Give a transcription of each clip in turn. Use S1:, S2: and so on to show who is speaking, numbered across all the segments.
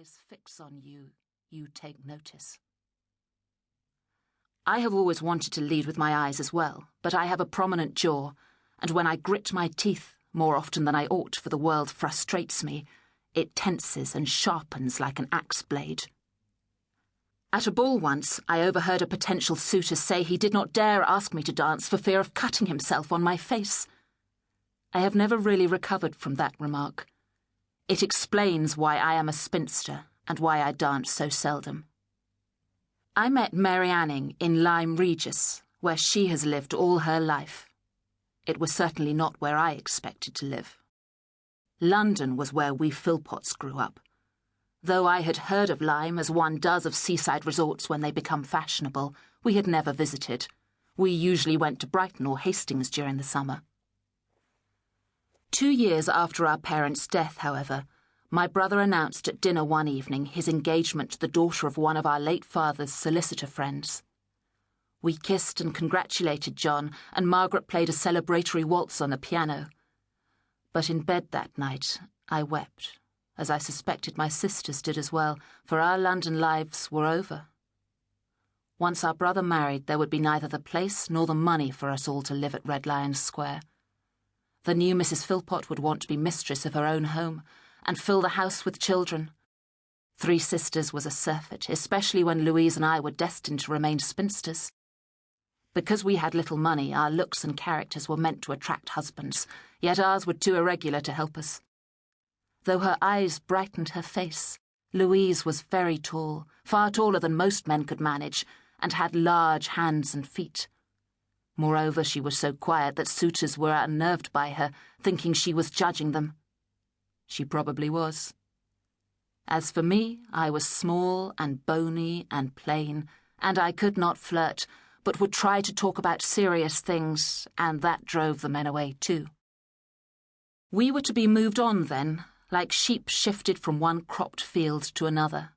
S1: eyes fix on you, you take notice. I have always wanted to lead with my eyes as well, but I have a prominent jaw, and when I grit my teeth, more often than I ought, for the world frustrates me, it tenses and sharpens like an axe blade. At a ball once, I overheard a potential suitor say he did not dare ask me to dance for fear of cutting himself on my face. I have never really recovered from that remark. It explains why I am a spinster and why I dance so seldom. I met Mary Anning in Lyme Regis, where she has lived all her life. It was certainly not where I expected to live. London was where we Philpotts grew up. Though I had heard of Lyme as one does of seaside resorts when they become fashionable, we had never visited. We usually went to Brighton or Hastings during the summer. 2 years after our parents' death, however, my brother announced at dinner one evening his engagement to the daughter of one of our late father's solicitor friends. We kissed and congratulated John, and Margaret played a celebratory waltz on the piano. But in bed that night, I wept, as I suspected my sisters did as well, for our London lives were over. Once our brother married, there would be neither the place nor the money for us all to live at Red Lion Square. The new Mrs. Philpott would want to be mistress of her own home, and fill the house with children. 3 sisters was a surfeit, especially when Louise and I were destined to remain spinsters. Because we had little money, our looks and characters were meant to attract husbands, yet ours were too irregular to help us. Though her eyes brightened her face, Louise was very tall, far taller than most men could manage, and had large hands and feet. Moreover, she was so quiet that suitors were unnerved by her, thinking she was judging them. She probably was. As for me, I was small and bony and plain, and I could not flirt, but would try to talk about serious things, and that drove the men away too. We were to be moved on then, like sheep shifted from one cropped field to another,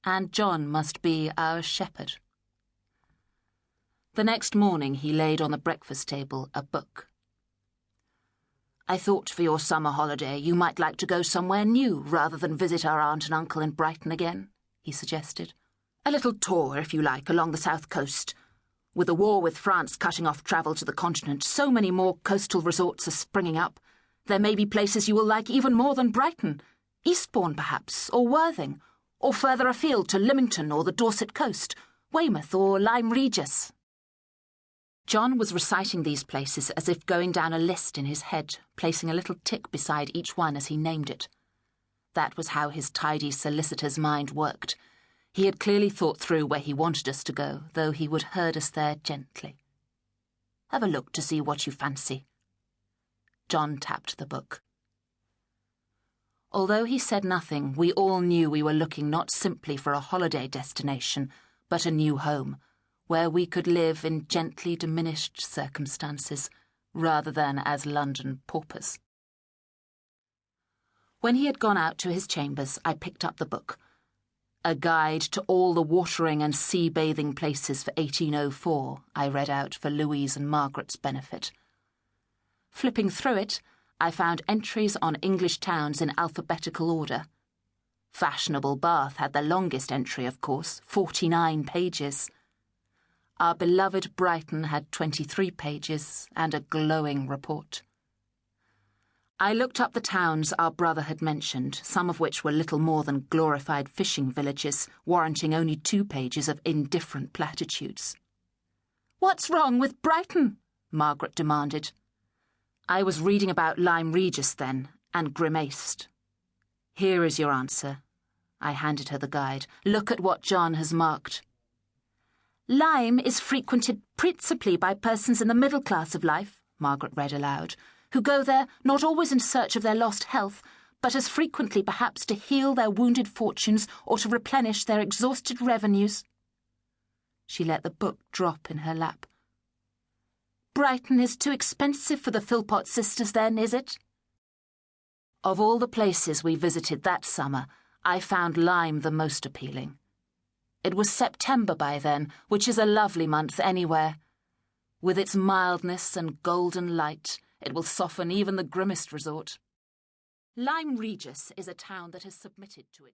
S1: and John must be our shepherd. The next morning he laid on the breakfast table a book. I thought for your summer holiday you might like to go somewhere new rather than visit our aunt and uncle in Brighton again, he suggested. A little tour, if you like, along the south coast. With the war with France cutting off travel to the continent, so many more coastal resorts are springing up. There may be places you will like even more than Brighton. Eastbourne, perhaps, or Worthing, or further afield to Lymington or the Dorset coast, Weymouth or Lyme Regis. John was reciting these places as if going down a list in his head, placing a little tick beside each one as he named it. That was how his tidy solicitor's mind worked. He had clearly thought through where he wanted us to go, though he would herd us there gently. Have a look to see what you fancy. John tapped the book. Although he said nothing, we all knew we were looking not simply for a holiday destination, but a new home, where we could live in gently diminished circumstances, rather than as London paupers. When he had gone out to his chambers, I picked up the book. A guide to all the watering and sea-bathing places for 1804, I read out for Louise and Margaret's benefit. Flipping through it, I found entries on English towns in alphabetical order. Fashionable Bath had the longest entry, of course, 49 pages. Our beloved Brighton had 23 pages and a glowing report. I looked up the towns our brother had mentioned, some of which were little more than glorified fishing villages, warranting only 2 pages of indifferent platitudes. "What's wrong with Brighton?" Margaret demanded. I was reading about Lyme Regis then, and grimaced. "Here is your answer." I handed her the guide. "Look at what John has marked." "Lyme is frequented principally by persons in the middle class of life," Margaret read aloud, "who go there not always in search of their lost health, but as frequently perhaps to heal their wounded fortunes or to replenish their exhausted revenues." She let the book drop in her lap. "Brighton is too expensive for the Philpott sisters then, is it?" Of all the places we visited that summer, I found Lyme the most appealing. It was September by then, which is a lovely month anywhere. With its mildness and golden light, it will soften even the grimmest resort. Lyme Regis is a town that has submitted to its